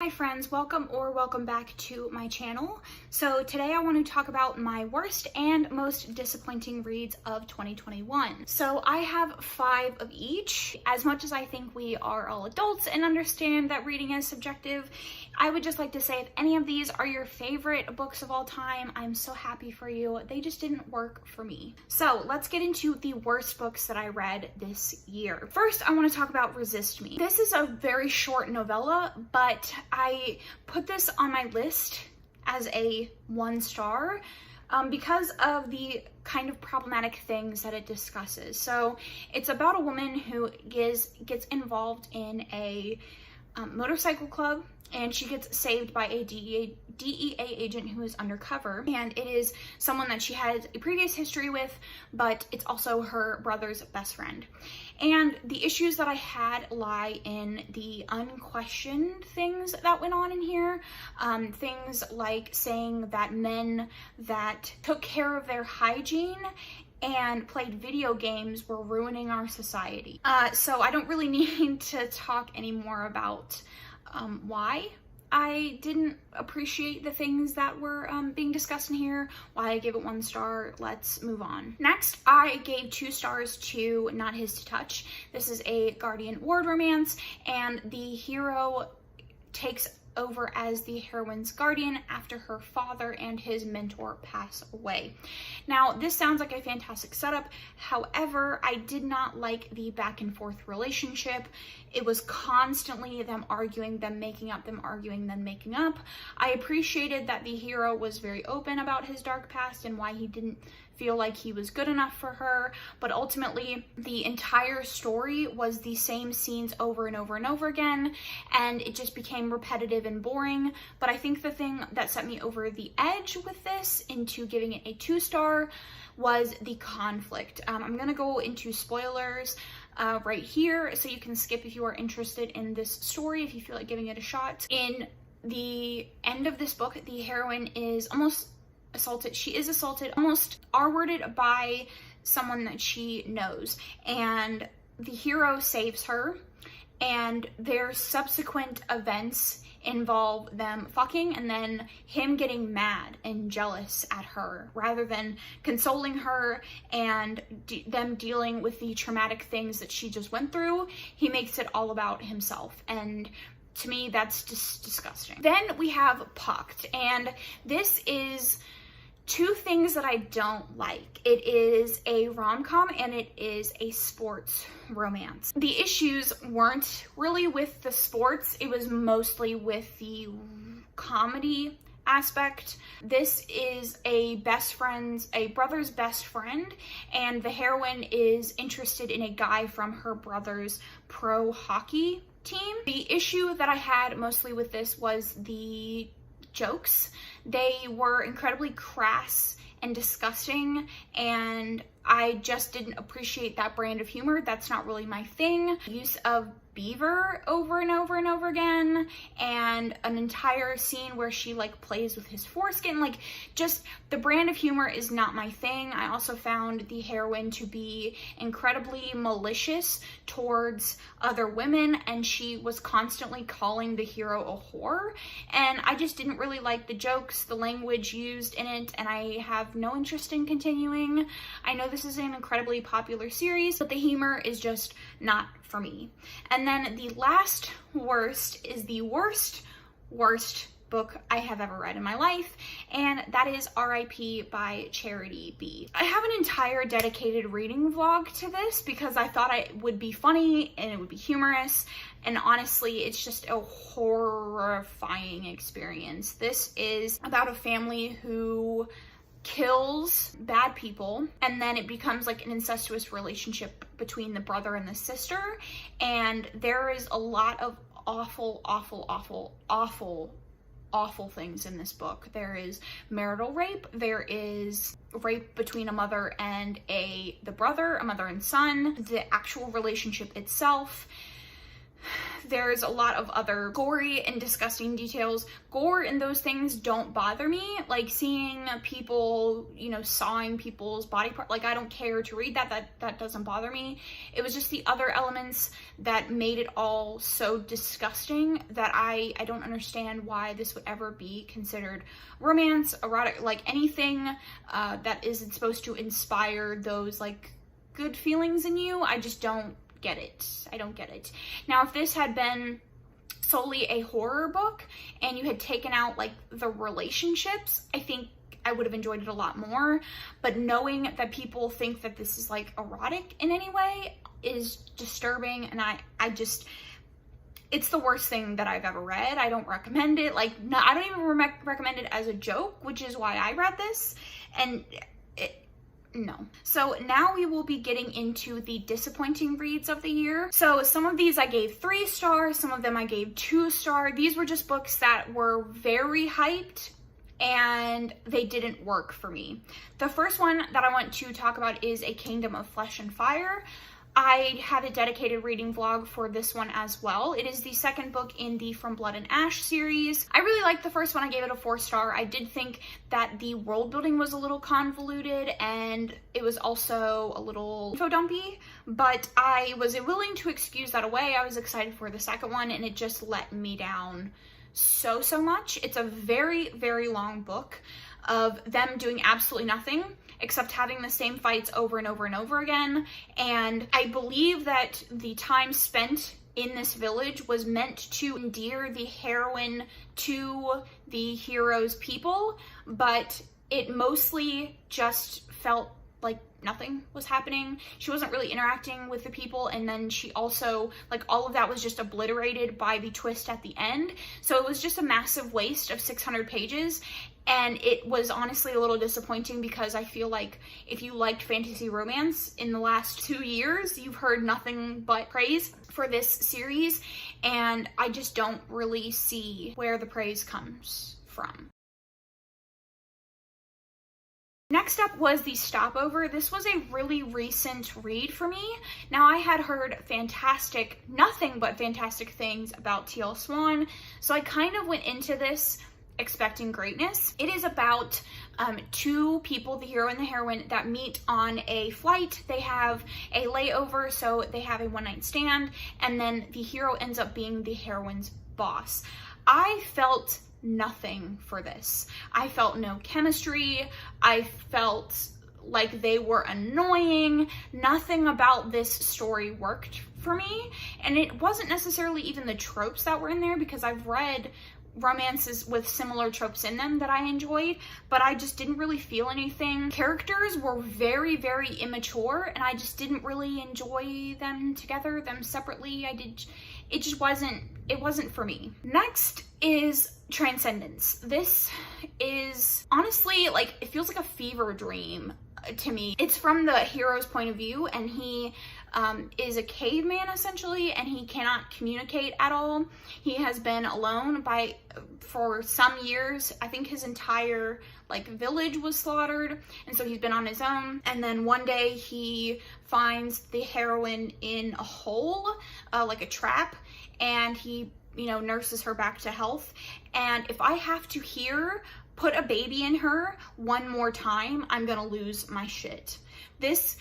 Hi friends, welcome back to my channel. So today I want to talk about my worst and most disappointing reads of 2021. So I have 5 of each. As much as I think we are all adults and understand that reading is subjective, I would just like to say if any of these are your favorite books of all time, I'm so happy for you. They just didn't work for me. So let's get into the worst books that I read this year. First, I want to talk about Resist Me. This is a very short novella, but I put this on my list as a 1 star because of the kind of problematic things that it discusses. So it's about a woman who gets involved in a motorcycle club, and she gets saved by a DEA agent who is undercover, and it is someone that she has a previous history with, but it's also her brother's best friend. And the issues that I had lie in the unquestioned things that went on in here. Things like saying that men that took care of their hygiene and played video games were ruining our society. So I don't really need to talk anymore about why I didn't appreciate the things that were being discussed in here, why I gave it 1 star. Let's move on. Next, I gave 2 stars to Not His to Touch. This is a Guardian Ward romance, and the hero takes over as the heroine's guardian after her father and his mentor pass away. Now, this sounds like a fantastic setup. However, I did not like the back and forth relationship. It was constantly them arguing, them making up, them arguing, then making up. I appreciated that the hero was very open about his dark past and why he didn't feel like he was good enough for her, but ultimately the entire story was the same scenes over and over and over again, and it just became repetitive and boring. But I think the thing that set me over the edge with this into giving it a 2 star was the conflict. I'm gonna go into spoilers right here, so you can skip if you are interested in this story, if you feel like giving it a shot. In the end of this book, the heroine is almost assaulted. She is assaulted, almost R-worded by someone that she knows, and the hero saves her, and their subsequent events involve them fucking and then him getting mad and jealous at her rather than consoling her and them dealing with the traumatic things that she just went through. He makes it all about himself, and to me that's just disgusting. Then we have Pucked, and this is 2 things that I don't like. It is a rom-com and it is a sports romance. The issues weren't really with the sports, it was mostly with the comedy aspect. This is a brother's best friend, and the heroine is interested in a guy from her brother's pro hockey team. The issue that I had mostly with this was the jokes. They were incredibly crass and disgusting, and I just didn't appreciate that brand of humor. That's not really my thing. Use of Beaver over and over and over again, and an entire scene where she like plays with his foreskin. Like, just the brand of humor is not my thing. I also found the heroine to be incredibly malicious towards other women, and she was constantly calling the hero a whore, and I just didn't really like the jokes, the language used in it, and I have no interest in continuing. I know this is an incredibly popular series, but the humor is just not for me. And then the last worst is the worst book I have ever read in my life, and that is R.I.P. by Charity B. I have an entire dedicated reading vlog to this because I thought it would be funny and it would be humorous, and honestly it's just a horrifying experience. This is about a family who kills bad people, and then it becomes like an incestuous relationship between the brother and the sister, and there is a lot of awful things in this book. There is marital rape, there is rape between a mother and the brother, a mother and son, the actual relationship itself. there's a lot of other gory and disgusting details. Gore and those things don't bother me. Like seeing people, you know, sawing people's body part, like I don't care to read that. That doesn't bother me. It was just the other elements that made it all so disgusting that I don't understand why this would ever be considered romance, erotic, like anything that isn't supposed to inspire those like good feelings in you. I just don't get it. I don't get it. Now, if this had been solely a horror book and you had taken out like the relationships, I think I would have enjoyed it a lot more. But knowing that people think that this is like erotic in any way is disturbing, and I just, it's the worst thing that I've ever read. I don't recommend it. Like, no, I don't even recommend it as a joke, which is why I read this. And no. So now we will be getting into the disappointing reads of the year. So some of these I gave 3 stars, some of them I gave 2 stars. These were just books that were very hyped and they didn't work for me. The first one that I want to talk about is A Kingdom of Flesh and Fire. I have a dedicated reading vlog for this one as well. It is the second book in the From Blood and Ash series. I really liked the first one. I gave it a 4-star. I did think that the world building was a little convoluted and it was also a little info dumpy, but I was willing to excuse that away. I was excited for the second one and it just let me down so much. It's a very, very long book of them doing absolutely nothing except having the same fights over and over and over again. And I believe that the time spent in this village was meant to endear the heroine to the hero's people, but it mostly just felt like nothing was happening. She wasn't really interacting with the people, and then she also, like, all of that was just obliterated by the twist at the end. So it was just a massive waste of 600 pages, and it was honestly a little disappointing because I feel like if you liked fantasy romance in the last 2 years, you've heard nothing but praise for this series, and I just don't really see where the praise comes from. Next up was the Stopover. This was a really recent read for me. Now, I had heard nothing but fantastic things about T.L. Swan, so I kind of went into this expecting greatness. It is about 2 people, the hero and the heroine, that meet on a flight. They have a layover, so they have a one-night stand, and then the hero ends up being the heroine's boss. I felt nothing for this. I felt no chemistry. I felt like they were annoying. Nothing about this story worked for me, and it wasn't necessarily even the tropes that were in there, because I've read romances with similar tropes in them that I enjoyed, but I just didn't really feel anything. Characters were very, very immature, and I just didn't really enjoy them together, them separately. It just wasn't for me. Next is Transcendence. This is honestly, like, it feels like a fever dream to me. It's from the hero's point of view, and he is a caveman essentially, and he cannot communicate at all. He has been alone for some years. I think his entire village was slaughtered, and so he's been on his own. And then one day he finds the heroine in a hole, like a trap, and he nurses her back to health. And if I have to put a baby in her one more time, I'm gonna lose my shit. This,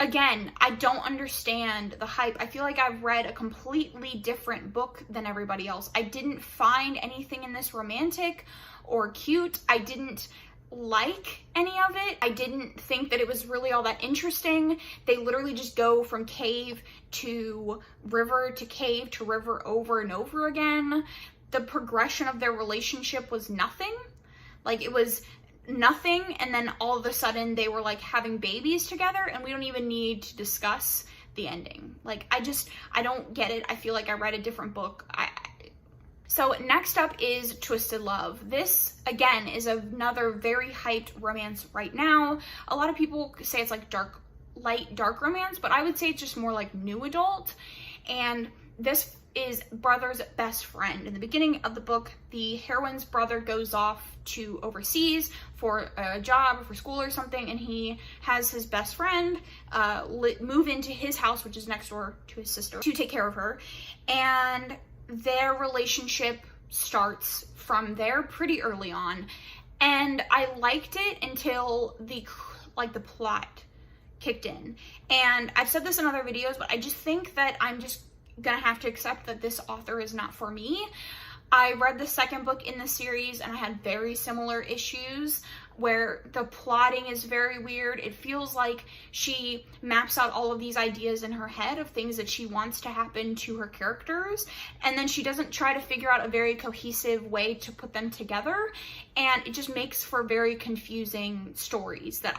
again, I don't understand the hype. I feel like I've read a completely different book than everybody else. I didn't find anything in this romantic or cute. I didn't like any of it. I didn't think that it was really all that interesting. They literally just go from cave to river to cave to river over and over again. The progression of their relationship was nothing. It was nothing, and then all of a sudden they were having babies together, and we don't even need to discuss the ending. I don't get it. I feel like I read a different book. So next up is Twisted Love. This, again, is another very hyped romance right now. A lot of people say it's light dark romance, but I would say it's just more like new adult. And this is brother's best friend. In the beginning of the book, the heroine's brother goes off to overseas for a job or for school or something, and he has his best friend move into his house, which is next door to his sister, to take care of her. And their relationship starts from there pretty early on. And I liked it until the plot kicked in. And I've said this in other videos, but I just think that I'm just gonna have to accept that this author is not for me. I read the second book in the series and I had very similar issues where the plotting is very weird. It feels like she maps out all of these ideas in her head of things that she wants to happen to her characters, and then she doesn't try to figure out a very cohesive way to put them together, and it just makes for very confusing stories that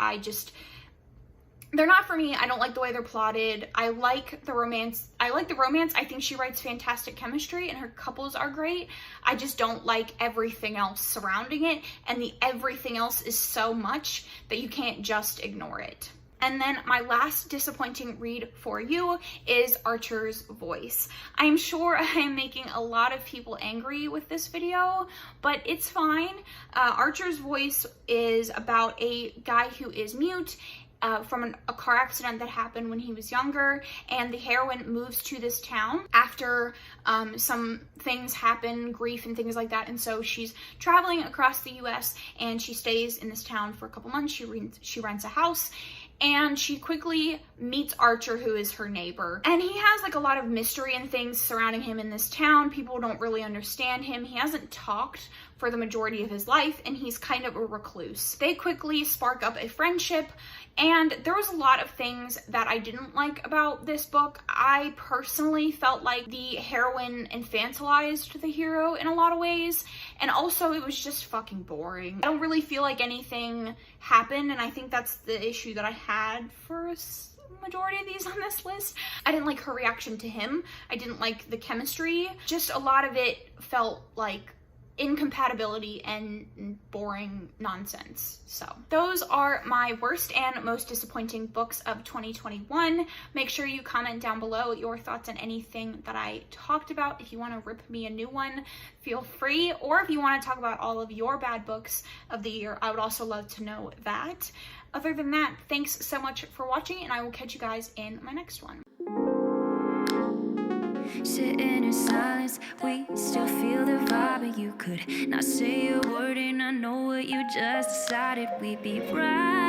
they're not for me. I don't like the way they're plotted. I like the romance. I think she writes fantastic chemistry and her couples are great. I just don't like everything else surrounding it, and the everything else is so much that you can't just ignore it. And then my last disappointing read for you is Archer's Voice. I'm sure I am making a lot of people angry with this video, but it's fine. Archer's Voice is about a guy who is mute from a car accident that happened when he was younger, and the heroine moves to this town after some things happen, grief and things like that, and so she's traveling across the US and she stays in this town for a couple months. She rents a house, and she quickly meets Archer, who is her neighbor. And he has like a lot of mystery and things surrounding him in this town. People don't really understand him. He hasn't talked for the majority of his life, and he's kind of a recluse. They quickly spark up a friendship, and there was a lot of things that I didn't like about this book. I personally felt like the heroine infantilized the hero in a lot of ways, and also it was just fucking boring. I don't really feel like anything happened, and I think that's the issue that I had for a majority of these on this list. I didn't like her reaction to him. I didn't like the chemistry. Just a lot of it felt like incompatibility and boring nonsense. So those are my worst and most disappointing books of 2021. Make sure you comment down below your thoughts on anything that I talked about. If you want to rip me a new one, feel free, or if you want to talk about all of your bad books of the year, I would also love to know that. Other than that, thanks so much for watching, and I will catch you guys in my next one. Sitting in silence, we still feel the vibe, and you could not say a word, and I know what you just decided. We'd be right